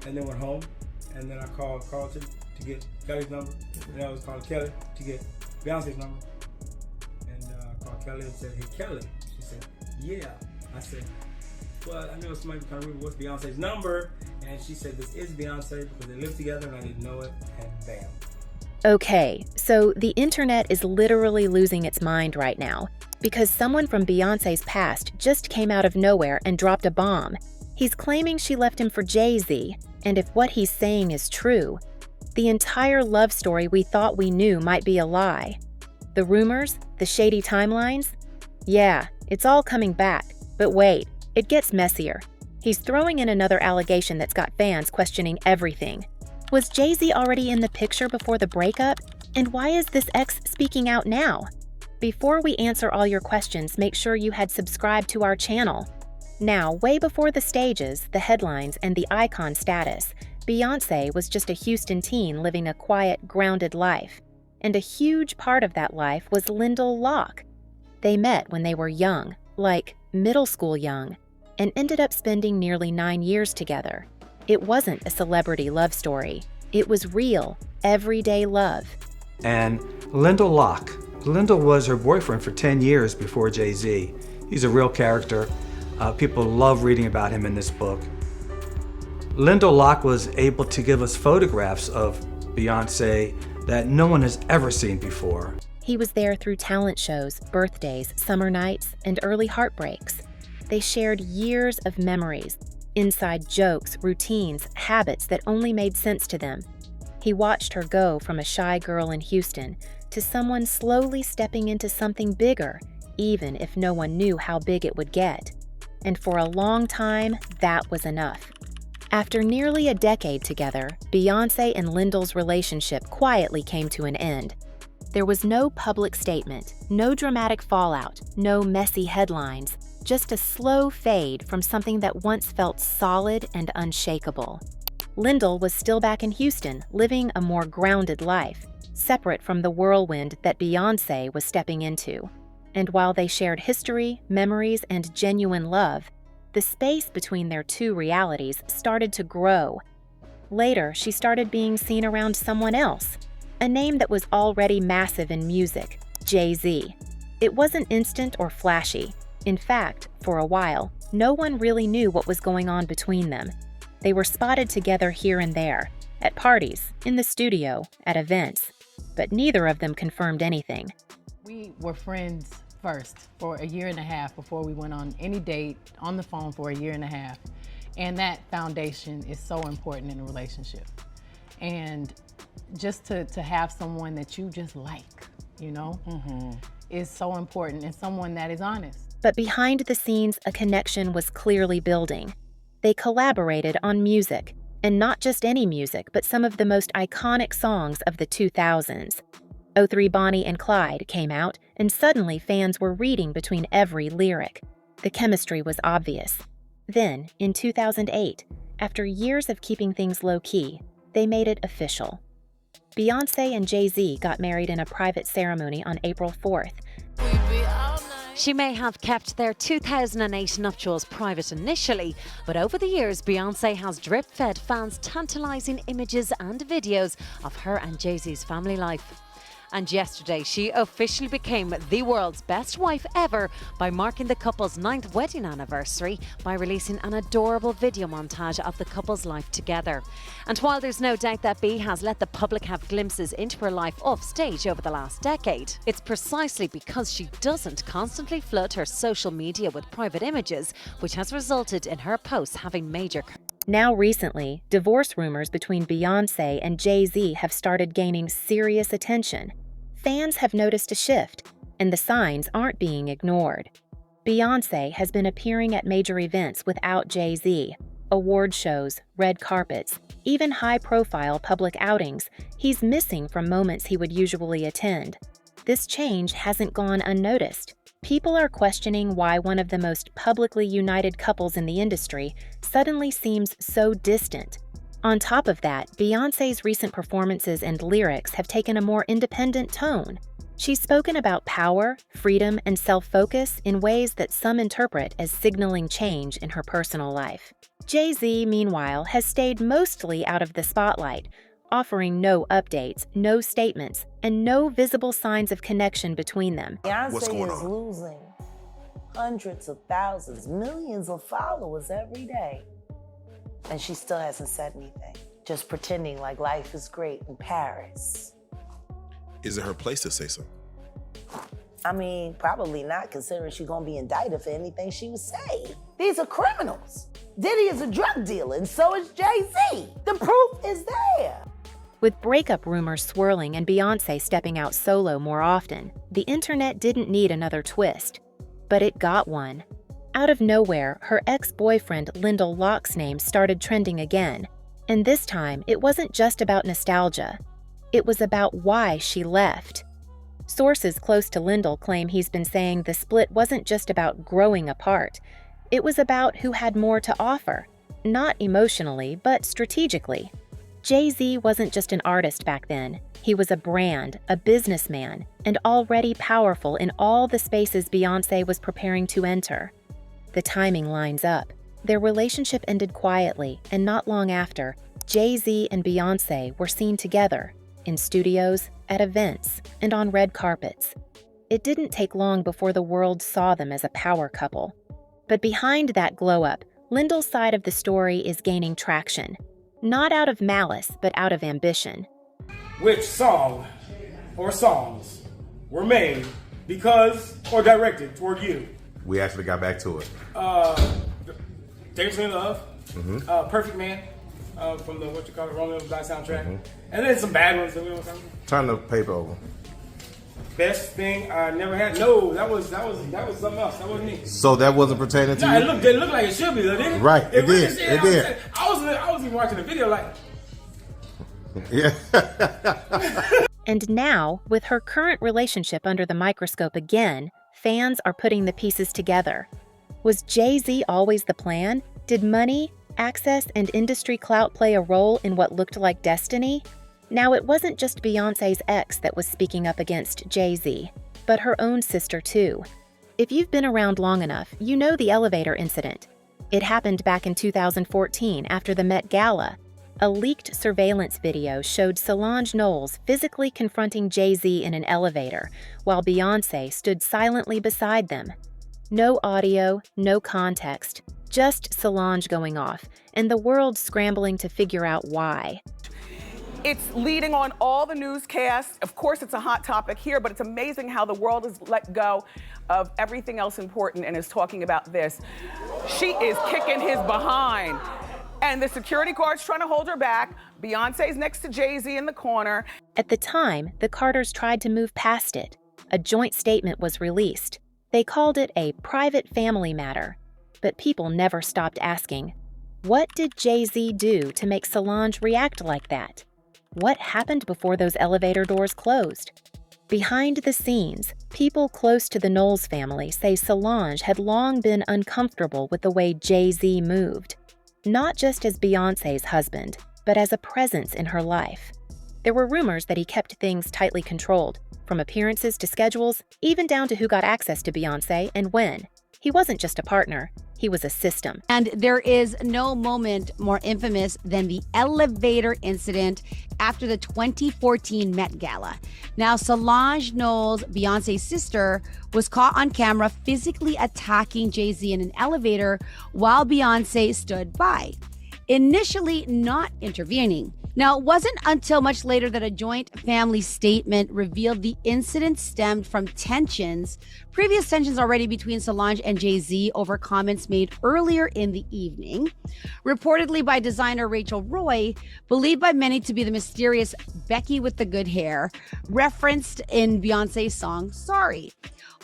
and then went home, and then I called Carlton to get Kelly's number, and then I was calling Kelly to get Beyonce's number, and I called Kelly and said, "Hey Kelly," she said, "Yeah." I said, "Well, I know somebody kind of rude. What's Beyonce's number?" And she said, "This is Beyonce," because they live together, and I didn't know it, and bam. Okay, so the internet is literally losing its mind right now because someone from Beyonce's past just came out of nowhere and dropped a bomb. He's claiming she left him for Jay-Z, and if what he's saying is true, the entire love story we thought we knew might be a lie. The rumors, the shady timelines? Yeah, it's all coming back. But wait, it gets messier. He's throwing in another allegation that's got fans questioning everything. Was Jay-Z already in the picture before the breakup? And why is this ex speaking out now? Before we answer all your questions, make sure you had subscribed to our channel. Now, way before the stages, the headlines, and the icon status, Beyoncé was just a Houston teen living a quiet, grounded life. And a huge part of that life was Lyndall Locke. They met when they were young, like middle school young, and ended up spending nearly 9 years together. It wasn't a celebrity love story. It was real, everyday love. And Lyndall Locke. Lyndall was her boyfriend for 10 years before Jay-Z. He's a real character. People love reading about him in this book. Lyndall Locke was able to give us photographs of Beyoncé that no one has ever seen before. He was there through talent shows, birthdays, summer nights, and early heartbreaks. They shared years of memories, inside jokes, routines, habits that only made sense to them. He watched her go from a shy girl in Houston to someone slowly stepping into something bigger, even if no one knew how big it would get. And for a long time, that was enough. After nearly a decade together, Beyoncé and Lyndall's relationship quietly came to an end. There was no public statement, no dramatic fallout, no messy headlines, just a slow fade from something that once felt solid and unshakable. Lyndall was still back in Houston, living a more grounded life, separate from the whirlwind that Beyoncé was stepping into. And while they shared history, memories, and genuine love, the space between their two realities started to grow. Later, she started being seen around someone else, a name that was already massive in music, Jay-Z. It wasn't instant or flashy. In fact, for a while, no one really knew what was going on between them. They were spotted together here and there, at parties, in the studio, at events, but neither of them confirmed anything. We were friends first for a year and a half before we went on any date on the phone for a year and a half. And that foundation is so important in a relationship. And just to have someone that you just like, you know, is so important, and someone that is honest. But behind the scenes, a connection was clearly building. They collaborated on music, and not just any music, but some of the most iconic songs of the 2000s. '03 Bonnie and Clyde came out, and suddenly fans were reading between every lyric. The chemistry was obvious. Then, in 2008, after years of keeping things low-key, they made it official. Beyoncé and Jay-Z got married in a private ceremony on April 4th. She may have kept their 2008 nuptials private initially, but over the years, Beyoncé has drip-fed fans tantalising images and videos of her and Jay-Z's family life. And yesterday, she officially became the world's best wife ever by marking the couple's 9th wedding anniversary by releasing an adorable video montage of the couple's life together. And while there's no doubt that Bey has let the public have glimpses into her life off stage over the last decade, it's precisely because she doesn't constantly flood her social media with private images, which has resulted in her posts having major. Now recently, divorce rumors between Beyoncé and Jay-Z have started gaining serious attention. Fans have noticed a shift, and the signs aren't being ignored. Beyoncé has been appearing at major events without Jay-Z. Award shows, red carpets, even high-profile public outings he's missing from moments he would usually attend. This change hasn't gone unnoticed. People are questioning why one of the most publicly united couples in the industry suddenly seems so distant. On top of that, Beyoncé's recent performances and lyrics have taken a more independent tone. She's spoken about power, freedom, and self-focus in ways that some interpret as signaling change in her personal life. Jay-Z, meanwhile, has stayed mostly out of the spotlight, offering no updates, no statements, and no visible signs of connection between them. Beyoncé is losing hundreds of thousands, millions of followers every day. And she still hasn't said anything, just pretending like life is great in Paris. Is it her place to say so? I mean, probably not, considering she's gonna be indicted for anything she would say. These are criminals. Diddy is a drug dealer, and so is Jay-Z. The proof is there. With breakup rumors swirling and Beyoncé stepping out solo more often, the internet didn't need another twist. But it got one. Out of nowhere, her ex-boyfriend Lyndall Locke's name started trending again. And this time, it wasn't just about nostalgia. It was about why she left. Sources close to Lyndall claim he's been saying the split wasn't just about growing apart. It was about who had more to offer. Not emotionally, but strategically. Jay-Z wasn't just an artist back then. He was a brand, a businessman, and already powerful in all the spaces Beyoncé was preparing to enter. The timing lines up. Their relationship ended quietly, and not long after, Jay-Z and Beyoncé were seen together, in studios, at events, and on red carpets. It didn't take long before the world saw them as a power couple. But behind that glow-up, Lyndall's side of the story is gaining traction. Not out of malice, but out of ambition. Which song or songs were made because or directed toward you? We actually got back to it. Dangerously in Love, Perfect Man, from the Romeo and Juliet soundtrack, and then some bad ones. Turn the paper over. Best thing I never had. No, that was something else. That wasn't me. So that wasn't pertaining to No, you? it looked like it should be, didn't it? Right, it really did. It did. I was even watching the video like. Yeah. And now, with her current relationship under the microscope again, fans are putting the pieces together. Was Jay-Z always the plan? Did money, access, and industry clout play a role in what looked like destiny? Now, it wasn't just Beyoncé's ex that was speaking up against Jay-Z, but her own sister too. If you've been around long enough, you know the elevator incident. It happened back in 2014 after the Met Gala. A leaked surveillance video showed Solange Knowles physically confronting Jay-Z in an elevator, while Beyoncé stood silently beside them. No audio, no context, just Solange going off, and the world scrambling to figure out why. It's leading on all the newscasts. Of course, it's a hot topic here, but it's amazing how the world has let go of everything else important and is talking about this. She is kicking his behind. And the security guard's trying to hold her back. Beyoncé's next to Jay-Z in the corner. At the time, the Carters tried to move past it. A joint statement was released. They called it a private family matter. But people never stopped asking, what did Jay-Z do to make Solange react like that? What happened before those elevator doors closed? Behind the scenes, people close to the Knowles family say Solange had long been uncomfortable with the way Jay-Z moved. Not just as Beyoncé's husband, but as a presence in her life. There were rumors that he kept things tightly controlled, from appearances to schedules, even down to who got access to Beyoncé and when. He wasn't just a partner, he was a system. And there is no moment more infamous than the elevator incident after the 2014 Met Gala. Now, Solange Knowles, Beyoncé's sister, was caught on camera physically attacking Jay-Z in an elevator while Beyoncé stood by, initially not intervening. Now, it wasn't until much later that a joint family statement revealed the incident stemmed from previous tensions already between Solange and Jay-Z over comments made earlier in the evening, reportedly by designer Rachel Roy, believed by many to be the mysterious Becky with the good hair, referenced in Beyoncé's song, Sorry.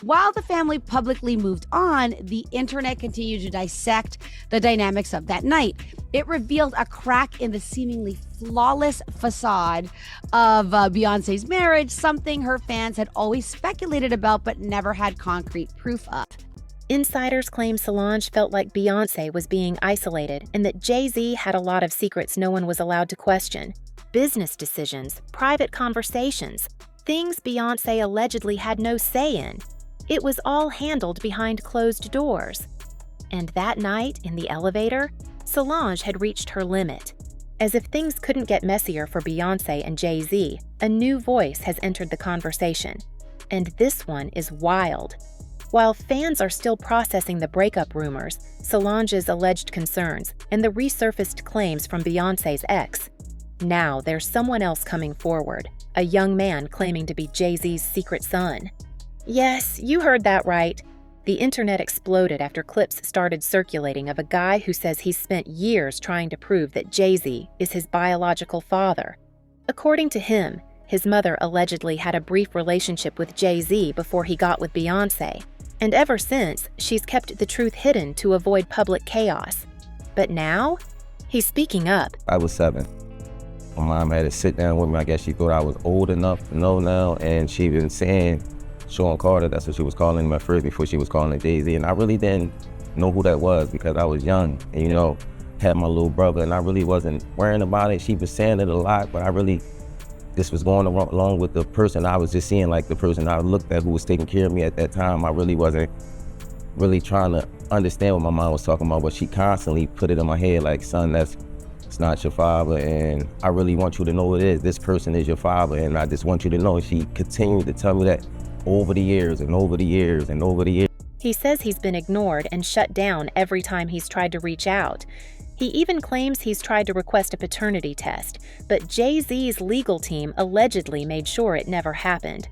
While the family publicly moved on, the internet continued to dissect the dynamics of that night. It revealed a crack in the seemingly flawless facade of Beyoncé's marriage, something her fans had always speculated about but never had concrete proof of. Insiders claim Solange felt like Beyoncé was being isolated and that Jay-Z had a lot of secrets no one was allowed to question. Business decisions, private conversations, things Beyoncé allegedly had no say in. It was all handled behind closed doors. And that night in the elevator, Solange had reached her limit. As if things couldn't get messier for Beyoncé and Jay-Z, a new voice has entered the conversation. And this one is wild. While fans are still processing the breakup rumors, Solange's alleged concerns, and the resurfaced claims from Beyoncé's ex, now there's someone else coming forward, a young man claiming to be Jay-Z's secret son. Yes, you heard that right. The internet exploded after clips started circulating of a guy who says he's spent years trying to prove that Jay-Z is his biological father. According to him, his mother allegedly had a brief relationship with Jay-Z before he got with Beyoncé, and ever since, she's kept the truth hidden to avoid public chaos. But now, he's speaking up. I was 7. My mom had to sit down with me. I guess she thought I was old enough to know now, and she been saying, Sean Carter, that's what she was calling him at first before she was calling him Jay-Z, and I really didn't know who that was because I was young and, had my little brother, and I really wasn't worrying about it. She was saying it a lot, but I really just was going along with the person I was just seeing, like the person I looked at who was taking care of me at that time. I really wasn't really trying to understand what my mom was talking about, but she constantly put it in my head like, son, it's not your father, and I really want you to know it is. This person is your father, and I just want you to know. She continued to tell me that over the years and over the years and over the years. He says he's been ignored and shut down every time he's tried to reach out. He even claims he's tried to request a paternity test, but Jay-Z's legal team allegedly made sure it never happened.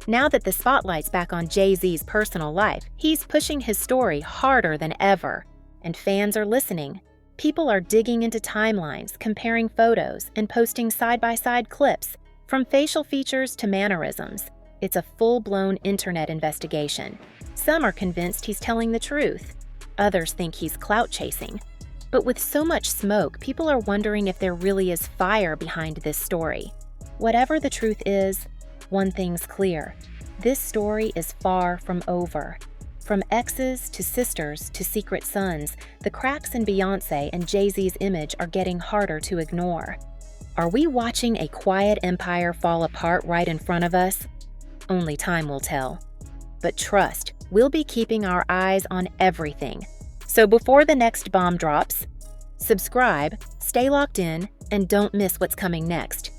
Now that the spotlight's back on Jay-Z's personal life, he's pushing his story harder than ever. And fans are listening. People are digging into timelines, comparing photos, and posting side-by-side clips, from facial features to mannerisms. It's a full-blown internet investigation. Some are convinced he's telling the truth. Others think he's clout chasing. But with so much smoke, people are wondering if there really is fire behind this story. Whatever the truth is, one thing's clear. This story is far from over. From exes to sisters to secret sons, the cracks in Beyoncé and Jay-Z's image are getting harder to ignore. Are we watching a quiet empire fall apart right in front of us? Only time will tell. But trust, we'll be keeping our eyes on everything. So before the next bomb drops, subscribe, stay locked in, and don't miss what's coming next.